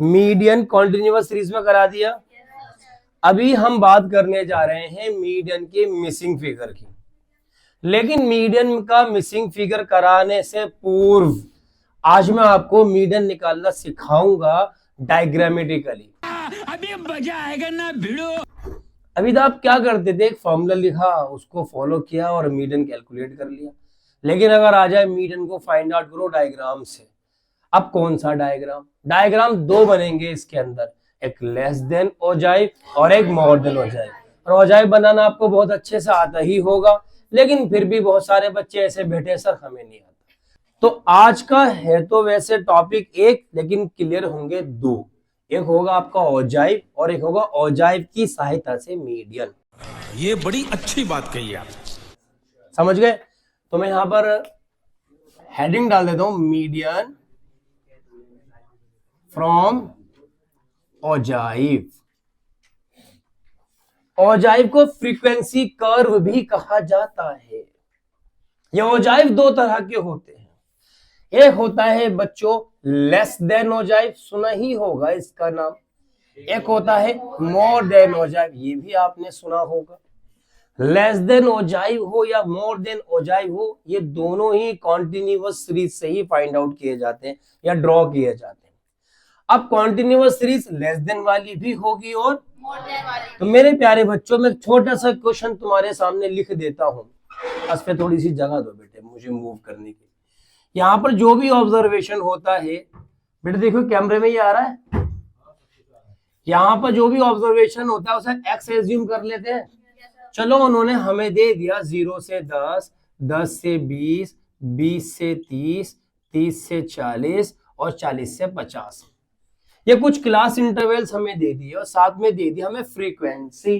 Median continuous series में करा दिया। अभी हम बात करने जा रहे हैं मीडियन के मिसिंग फिगर की। लेकिन मीडियन का मिसिंग फिगर कराने से पूर्व आज मैं आपको मीडियन निकालना सिखाऊंगा डायग्रामेटिकली। अभी मजा आएगा ना भिड़ो। अभी तो आप क्या करते थे, एक फॉर्मूला लिखा, उसको फॉलो किया और मीडियन कैलकुलेट कर लिया। लेकिन अगर आ जाए मीडियन को फाइंड आउट करो डायग्राम से, अब कौन सा डायग्राम? डायग्राम दो बनेंगे इसके अंदर, एक लेस देन ओजाइव और एक मोर देन ओजाइव। और ओजाइव बनाना आपको बहुत अच्छे से आता ही होगा, लेकिन फिर भी बहुत सारे बच्चे ऐसे बैठे सर हमें नहीं आता। तो आज का है तो वैसे टॉपिक एक, लेकिन क्लियर होंगे दो। एक होगा आपका ओजाइव और एक होगा ओजाइव की सहायता से मीडियन। ये बड़ी अच्छी बात कही आप। समझ गए? तो मैं यहां पर हेडिंग डाल देता हूं, मीडियन फ्रॉम ओजाइव। ओजाइव को फ्रीक्वेंसी कर्व भी कहा जाता है। ये ओजाइव दो तरह के होते हैं। एक होता है बच्चों लेस देन ओजाइव, सुना ही होगा इसका नाम। एक होता है मोर देन ओजाइव, ये भी आपने सुना होगा। लेस देन ओजाइव हो या मोर देन ओजाइव हो, ये दोनों ही कॉन्टिन्यूअस सीरीज से ही फाइंड आउट किए जाते हैं या ड्रॉ किए जाते हैं। अब कॉन्टिन्यूअस सीरीज लेस देन वाली भी होगी और मोर देन वाली। तो मेरे प्यारे बच्चों, में छोटा सा क्वेश्चन तुम्हारे सामने लिख देता हूं। इस पे थोड़ी सी जगह दो बेटे मुझे मूव करने की। यहाँ पर जो भी ऑब्जर्वेशन होता है बेटे, देखो कैमरे में ये आ रहा है। यहाँ पर जो भी ऑब्जर्वेशन होता है उसे एक्स एज्यूम कर लेते हैं। चलो उन्होंने हमें दे दिया 0 से 10, 10 से 20, 20 से 30, 30 से 40 और 40 से 50। ये कुछ क्लास इंटरवल्स हमें दे दिए और साथ में दे दिया हमें फ्रीक्वेंसी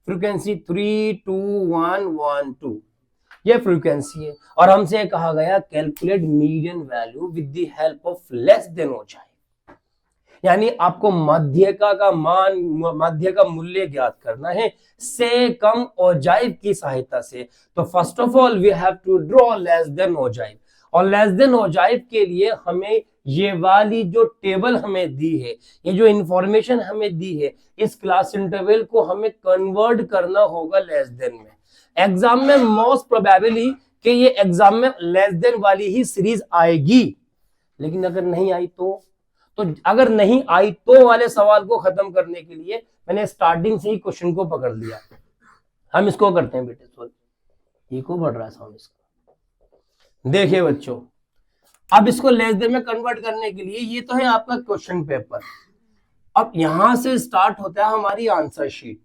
3, 2, 1, 1, 2। ये फ्रीक्वेंसी है और हमसे कहा गया calculate median value with the help of less than ogive. यानी आपको मध्यका का मान, मध्य का मूल्य ज्ञात करना है से कम ओजाइव की सहायता से। तो first of all we have to draw less than ogive. और लेस देन ओजाइव के लिए हमें ये वाली जो टेबल हमें दी है, ये जो इंफॉर्मेशन हमें दी है, इस क्लास इंटरवल को हमें कन्वर्ट करना होगा लेस देन में। एग्जाम में मोस्ट प्रोबेबली कि ये एग्जाम में लेस देन वाली ही सीरीज आएगी। लेकिन अगर नहीं आई तो अगर नहीं आई तो वाले सवाल को खत्म करने के लिए मैंने स्टार्टिंग से ही क्वेश्चन को पकड़ लिया। हम इसको करते हैं बेटे, सॉरी इको बढ़ रहा है साउंड इसका। देखिए बच्चों, अब इसको लेस देन में कन्वर्ट करने के लिए ये तो है आपका क्वेश्चन पेपर। अब यहां से स्टार्ट होता है हमारी आंसर शीट।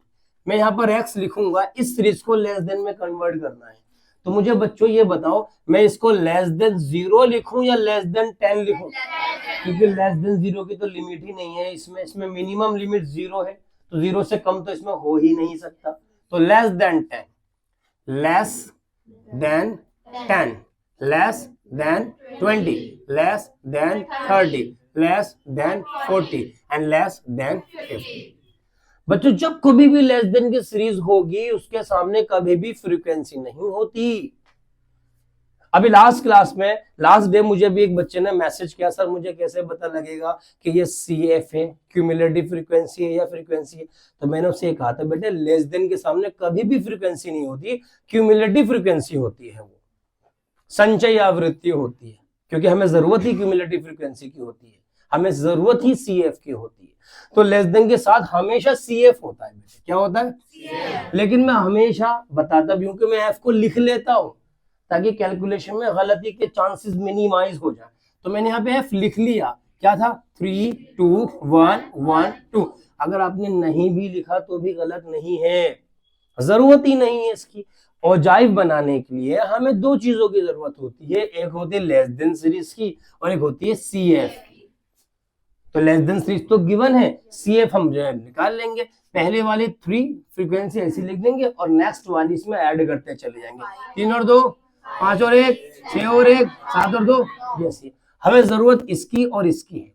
मैं यहाँ पर एक्स लिखूंगा, इस सीरीज को लेस देन में कन्वर्ट करना है। तो मुझे बच्चों ये बताओ, मैं इसको लेस देन 0 लिखूं या लेस देन 10 लिखूं? क्योंकि लेस देन 0 की तो लिमिट ही नहीं है इसमें मिनिमम लिमिट 0 है, तो 0 से कम तो इसमें हो ही नहीं सकता। तो less than 10, less than 10, less than 20, less than 30, less than 40 and less than 50। बच्चों जब कभी भी लेस देन की सीरीज होगी उसके सामने कभी भी फ्रीक्वेंसी नहीं होती। अभी लास्ट क्लास में, लास्ट डे, मुझे भी एक बच्चे ने मैसेज किया, सर मुझे कैसे पता लगेगा कि ये CF है, क्यूमुलेटिव फ्रीक्वेंसी है या फ्रीक्वेंसी है? तो मैंने उससे कहा था बेटे लेस देन के सामने कभी भी फ्रीक्वेंसी नहीं होती, क्यूमुलेटिव फ्रीक्वेंसी होती है, वो संचय आवृत्ति होती है। क्योंकि हमें जरूरत ही क्यूमुलेटिव फ्रीक्वेंसी की होती है, हमें जरूरत ही CF की होती है। तो लेस देन के साथ हमेशा CF होता है बेटे। क्या होता है? CF। लेकिन मैं हमेशा बताता भी हूं कि मैं F को लिख लेता हूं ताकि कैलकुलेशन में गलती के चांसेस मिनिमाइज हो जाए। तो मैंने यहाँ पे F लिख लिया। क्या था? 3, 2, 1, 1, 2। अगर आपने नहीं भी लिखा तो भी गलत नहीं है, जरूरत ही नहीं है इसकी। ओजाइव बनाने के लिए हमें दो चीजों की जरूरत होती है, एक होती है लेस देन सीरीज की और एक होती है CF की। तो लेस देन सीरीज तो गिवन है, CF हम जो है निकाल लेंगे। पहले वाली 3 फ्रीक्वेंसी ऐसी लिख देंगे और नेक्स्ट वाली इसमें ऐड करते चले जाएंगे। 3 और 2, 5 और 1, 6 और 1, 7 और 2, जैसी हमें जरूरत इसकी और इसकी है।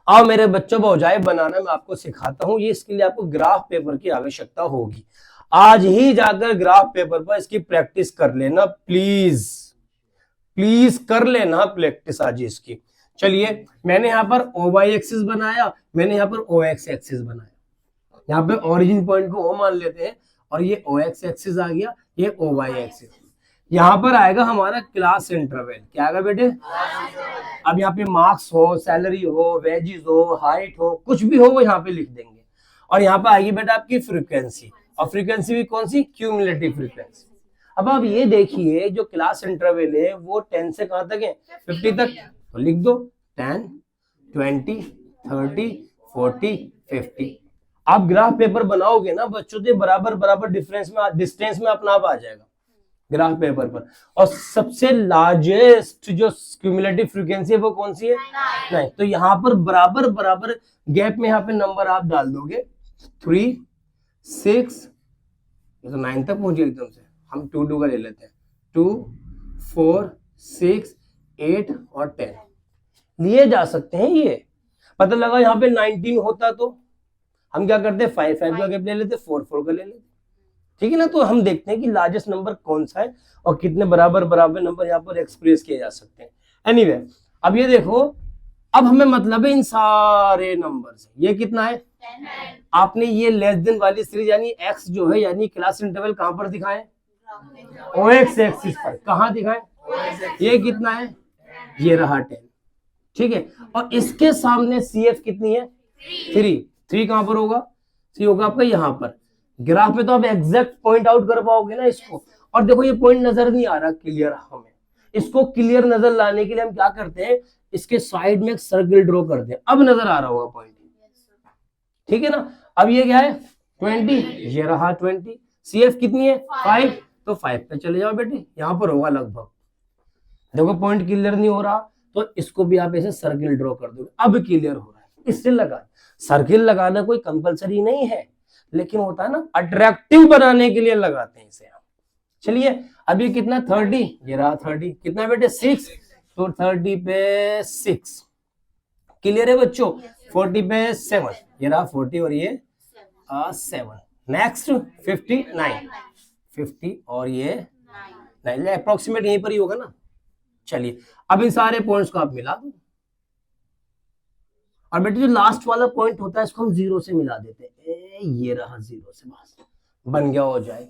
आओ मेरे बच्चों को ओजाइव बनाना मैं आपको सिखाता हूं। ये इसके लिए आपको ग्राफ पेपर की आवश्यकता होगी। आज ही जाकर ग्राफ पेपर पर इसकी प्रैक्टिस कर लेना प्लीज, प्लीज कर लेना प्रैक्टिस आज इसकी। चलिए मैंने यहाँ पर ओ वाई एक्सिस बनाया, मैंने यहाँ पर ओ एक्स एक्सिस बनाया। यहाँ पे ओरिजिन पॉइंट को ओ मान लेते हैं और ये ओ एक्स एक्सिस आ गया, ये ओ वाई एक्सिस। यहाँ पर आएगा हमारा क्लास इंटरवल। क्या आएगा बेटे? अब यहाँ पे मार्क्स हो, सैलरी हो, वेजेस हो, हाइट हो, कुछ भी हो वो यहाँ पे लिख देंगे। और यहाँ पे आएगी बेटा आपकी फ्रीक्वेंसी, और फ्रीक्वेंसी भी कौन सी? Cumulative frequency. अब आप ये देखिए जो क्लास इंटरवल है वो 10 से कहां तक है? 50 तक। तो लिख दो 10, 20, 30, 40, 50। आप ग्राफ पेपर बनाओगे ना बच्चों, तो बराबर बराबर डिस्टेंस में अपना आप आ जाएगा ग्राफ पेपर पर। और सबसे लार्जेस्ट जो क्यूमुलेटिव फ्रीक्वेंसी है वो कौन सी है? 9। तो यहाँ पर बराबर बराबर गैप में यहाँ पे नंबर आप डाल दोगे 3, 6, ये तो 9 तक पहुंचे एकदम से। हम 2 का ले लेते हैं, 2, 4, 6, 8 और 10 लिए जा सकते हैं। ये पता लगा यहाँ पे 19 होता तो हम क्या करते हैं? 5 का गैप ले लेते, 4 का ले लेते। ठीक है ना? तो हम देखते हैं कि लार्जेस्ट नंबर कौन सा है और कितने बराबर बराबर नंबर यहाँ पर एक्सप्रेस किए जा सकते हैं। एनीवे, अब ये देखो, अब हमें मतलब है इन सारे नंबर से ये कितना है? 10। आपने ये लेस देन वाली सीरीज यानी एक्स जो है यानी क्लास इंटरवल कहां पर दिखाएं? ओ एक्स एक्सिस पर। कहां दिखाएं? ये कितना है? ये रहा 10। ठीक है, और इसके सामने सी एफ कितनी है? 3 कहां पर होगा? 3 होगा आपका यहाँ पर। ग्राफ में तो आप एग्जैक्ट पॉइंट आउट कर पाओगे ना इसको। और देखो ये पॉइंट नजर नहीं आ रहा क्लियर हमें, इसको क्लियर नजर लाने के लिए हम क्या करते हैं? इसके साइड में एक सर्कल ड्रॉ करते हैं। अब नजर आ रहा होगा पॉइंट। ठीक है ना? अब ये क्या है? 20, ये रहा 20। सी एफ कितनी है? 5। तो 5 पे चले जाओ बेटे, यहां पर होगा लगभग। देखो पॉइंट क्लियर नहीं हो रहा तो इसको भी आप ऐसे सर्कल ड्रॉ कर दोगे। अब क्लियर हो रहा है, इससे लगा। सर्कल लगाना कोई कंपलसरी नहीं है, लेकिन होता है ना अट्रैक्टिव बनाने के लिए लगाते हैं इसे हम। चलिए अब ये कितना? 30, ये रहा 30। कितना बेटे? 6। तो 30 पे 6 क्लियर है बच्चों? 40 पे 7, ये रहा 40 और ये 7। नेक्स्ट 59, 50 और ये 9। अप्रोक्सीमेट यहीं पर ही होगा ना। चलिए अब इन सारे पॉइंट्स को आप मिला दो, और बेटे जो लास्ट वाला पॉइंट होता है इसको हम 0 से मिला देते हैं। ये रहा 0 से, बस बन गया। हो जाए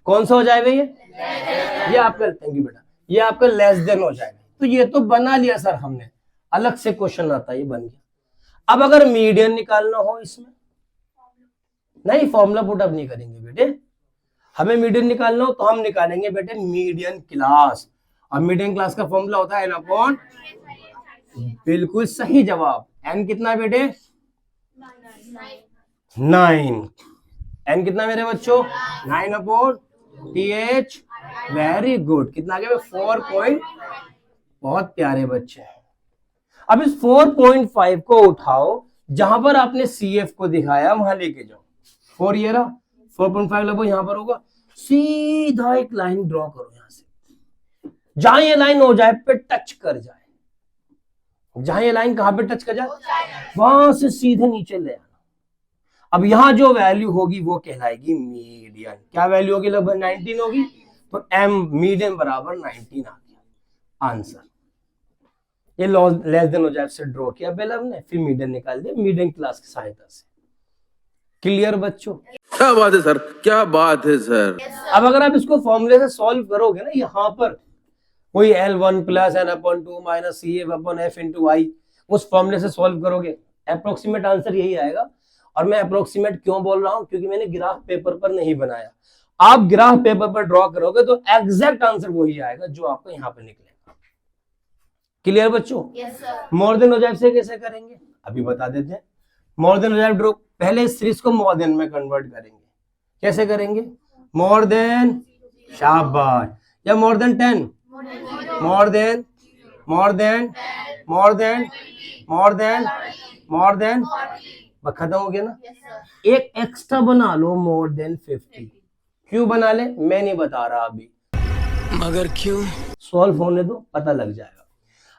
कौन सा हो जाएगा? ये आपका, थैंक यू बेटा, ये आपका लेस देन हो जाएगा। तो ये तो बना लिया सर हमने, अलग से क्वेश्चन आता है, ये बन गया। अब अगर मीडियन निकालना हो इसमें, नहीं फॉर्मूला पुट अप नहीं करेंगे बेटे, हमें मीडियन निकालना हो तो हम निकालेंगे बेटे मीडियन क्लास। और मीडियन क्लास का फॉर्मूला होता है n/, बिल्कुल सही जवाब। n कितना है बेटे? 9। n कितना मेरे बच्चों? 9/th। Very good. कितना आ गया? 4 बहुत प्यारे बच्चे हैं। अब इस 4.5 को उठाओ, जहां पर आपने CF को दिखाया वहां लेके जाओ। 4 ये रहा, 4.5 लगभग यहां पर होगा। सीधा एक लाइन ड्रॉ करो यहां से, जहां ये लाइन हो जाए पे टच कर जाए। जहां ये लाइन कहां पे टच कर जाए? वहां से सीधे नीचे ले आना। अब यहां जो वैल्यू होगी वो कहलाएगी मीडियन। क्या वैल्यू होगी? लगभग 19 होगी। तो m मीडियन बराबर 19 आ गया आंसर। ये लेस देन हो जाए से ड्रॉ किया पहले हमने, फिर मीडियन निकाल दिया मीडियन क्लास की सहायता से। क्लियर बच्चों? क्या बात है सर, क्या बात है सर। अब अगर आप इसको फॉर्मूले से सॉल्व करोगे ना, यहाँ पर कोई L1 + n/2 - CF/F × I, उस फॉर्मूले से सॉल्व करोगे, अप्रोक्सीमेट आंसर यही आएगा। और मैं अप्रोक्सीमेट क्यों बोल रहा हूं? क्योंकि मैंने ग्राफ पेपर पर नहीं बनाया। आप ग्राफ पेपर पर ड्रॉ करोगे तो एग्जैक्ट आंसर वही आएगा जो आपको यहाँ पे निकलेगा। क्लियर बच्चों? मोर देन हो जाए से कैसे करेंगे अभी बता देते हैं। मोर देन हो जाए ड्रॉ, पहले इस सीरीज को मोर देन में कन्वर्ट करेंगे। कैसे करेंगे? मोर देन, शाबाश, या more than 10, more than, more than, more than, more than, more than, खत्म हो गया ना। एक एक्स्ट्रा बना लो, मोर देन 50। क्यों बना ले मैं नहीं बता रहा अभी, मगर क्यों? सॉल्व होने दो, पता लग जाएगा।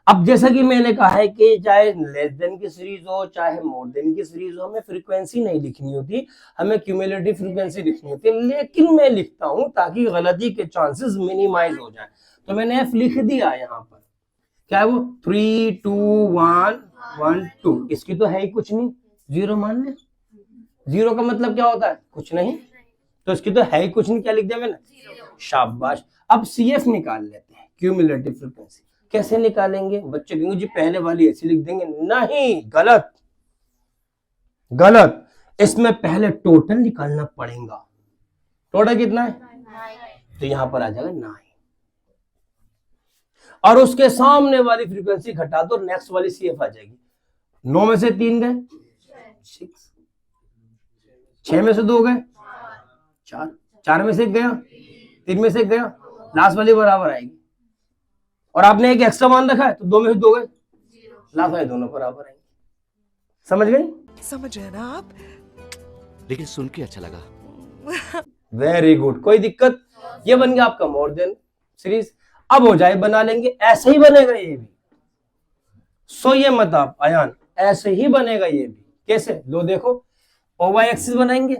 अब जैसा कि मैंने कहा है कि चाहे लेस देन की सीरीज हो चाहे मोर देन की सीरीज हो, हमें फ्रीक्वेंसी नहीं लिखनी होती, हमें क्यूमुलेटिव फ्रीक्वेंसी लिखनी होती है। लेकिन मैं लिखता हूं ताकि गलती के चांसेस मिनिमाइज हो जाए। तो मैंने F लिख दिया यहाँ पर, क्या है वो 3 2 1 1 2, इसकी तो है ही कुछ नहीं, जीरो मान ले। जीरो का मतलब क्या होता है? कुछ नहीं, तो इसकी तो है ही कुछ नहीं, क्या लिख दिया मैंने? शाबाश। अब CF निकाल लेते हैं, क्यूमुलेटिव फ्रीक्वेंसी। कैसे निकालेंगे? बच्चे कहेंगे जी पहले वाली ऐसी लिख देंगे, नहीं, गलत गलत। इसमें पहले टोटल निकालना पड़ेगा। टोटल कितना है? तो यहां पर आ जाएगा 9, और उसके सामने वाली फ्रीक्वेंसी घटा दो, नेक्स्ट वाली CF आ जाएगी। 9 में से 3 गए 6, 6 में से 2 गए 4, 4 में से 1 गया, 3 में से 1 गया, लास्ट वाली बराबर आएगी। और आपने एक एक्स्ट्रा मान रखा है तो 2 में से 2 गए, लास्ट वाले दोनों बराबर आएंगे। समझ गए? समझ रहे ना आप? लेकिन सुन के अच्छा लगा। वेरी गुड, कोई दिक्कत? ये बन गया आपका मोर देन सीरीज। अब हो जाए बना लेंगे, ऐसे ही बनेगा ये भी। सो ये मत आप अयान, ऐसे ही बनेगा ये भी। कैसे? लो देखो, OY एक्सिस बनाएंगे,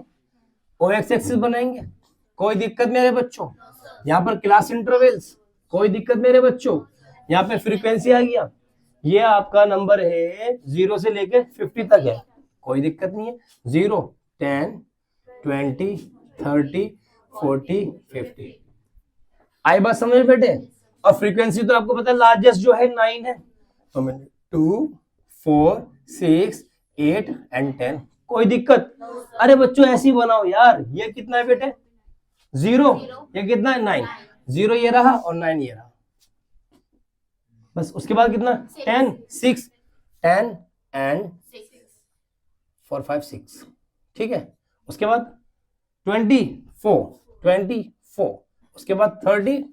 OX एक्सिस बनाएंगे, कोई दिक्कत मेरे बच्चों? यहाँ पर क्लास इंटरवल्स, कोई दिक्कत मेरे बच्चों? यहाँ पे फ्रीक्वेंसी आ गया, ये आपका नंबर है 0 से लेके 50 तक है, कोई दिक्कत नहीं है। 0 10 20 30 40 50, आई बात समझ में बेटे? और फ्रीक्वेंसी तो आपको पता है लार्जेस्ट जो है 9 है, तो मैंने 2 4 6 8 एंड 10, कोई दिक्कत? अरे बच्चों ऐसी बनाओ यार। ये कितना है बेटे? 0, ये कितना है? 9, 0 ये रहा और 9 ये रहा, बस। उसके बाद कितना? 10 6 10 एंड 4 5 6, ठीक है। उसके बाद 24, उसके बाद 33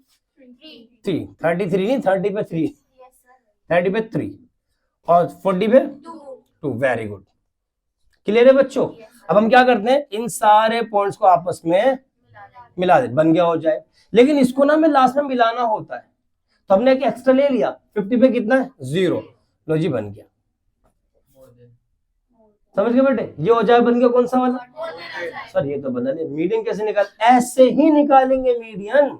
नहीं, 30 पे 3, 30 पे 3 और 40 पे 2, वेरी गुड। क्लियर है बच्चों? अब हम क्या करते हैं, इन सारे पॉइंट्स को आपस में मिला दे, बन गया हो जाए। लेकिन इसको ना हमें लास्ट में मिलाना होता है, तो हमने एक एक्स्ट्रा ले लिया। 50 पे कितना है? 0, लो जी बन गया। समझ गए बेटे? ये हो जाए बन गया कौन सा वाला? सर ये तो बना लिया। मीडियन कैसे निकाल? ऐसे ही निकालेंगे मीडियन।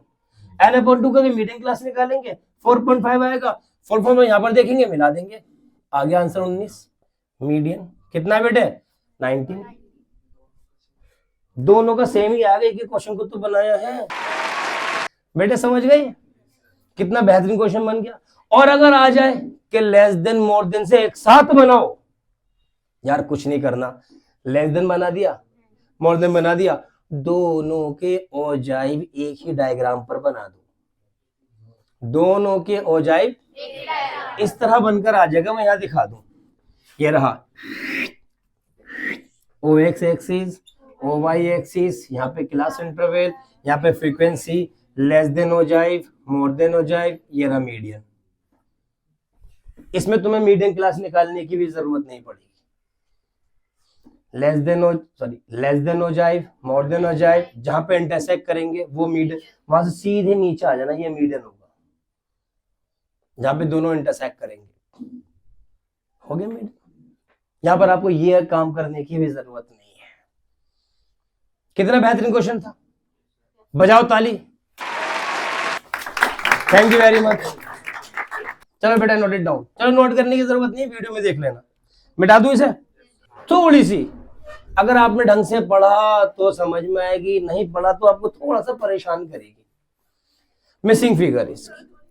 n/2 का मीडियन क्लास निकालेंगे, 4.5 आएगा, 4.5 यहाँ पर देखेंगे, मिला देंगे, आ गया आंसर 19। मीडियन कितना है बेटे? 19। दोनों का सेम ही आएगा, एक ही क्वेश्चन को तो बनाया है बेटे। समझ गए? कितना बेहतरीन क्वेश्चन बन गया। और अगर आ जाए कि लेस देन मोर देन से एक साथ बनाओ, यार कुछ नहीं करना, लेस देन बना दिया, मोर देन बना दिया, दोनों के औजाइव एक ही डायग्राम पर बना दो। दोनों के औजाइव इस तरह बनकर आ जाएगा, मैं यहां दिखा दूं। ये रहा OX एक्सिस, OY एक्सिस, यहाँ पे क्लास इंटरवल, यहाँ पे frequency, less than ogive, more than ogive, ये रहा मीडियन। इसमें तुम्हें मीडियन क्लास निकालने की भी जरूरत नहीं पड़ेगी। Less than ogive, more than औजाइव, जहां पे इंटरसेक्ट करेंगे वो मीडियन, वहां से सीधे नीचे आ जाना, ये मीडियन होगा जहां पे दोनों इंटरसेक्ट करेंगे, हो गया मीडियन। यहां पर आपको ये काम करने की भी जरूरत नहीं है। कितना बेहतरीन क्वेश्चन था, बजाओ ताली। Thank you very much. चलो बेटा नोट इट डाउन। चलो नोट करने की जरूरत नहीं, वीडियो में देख लेना। मिटा दूं इसे? थोड़ी सी अगर आपने ढंग से पढ़ा तो समझ में आएगी, नहीं पढ़ा तो आपको थोड़ा सा परेशान करेगी। मिसिंग फिगर इसकी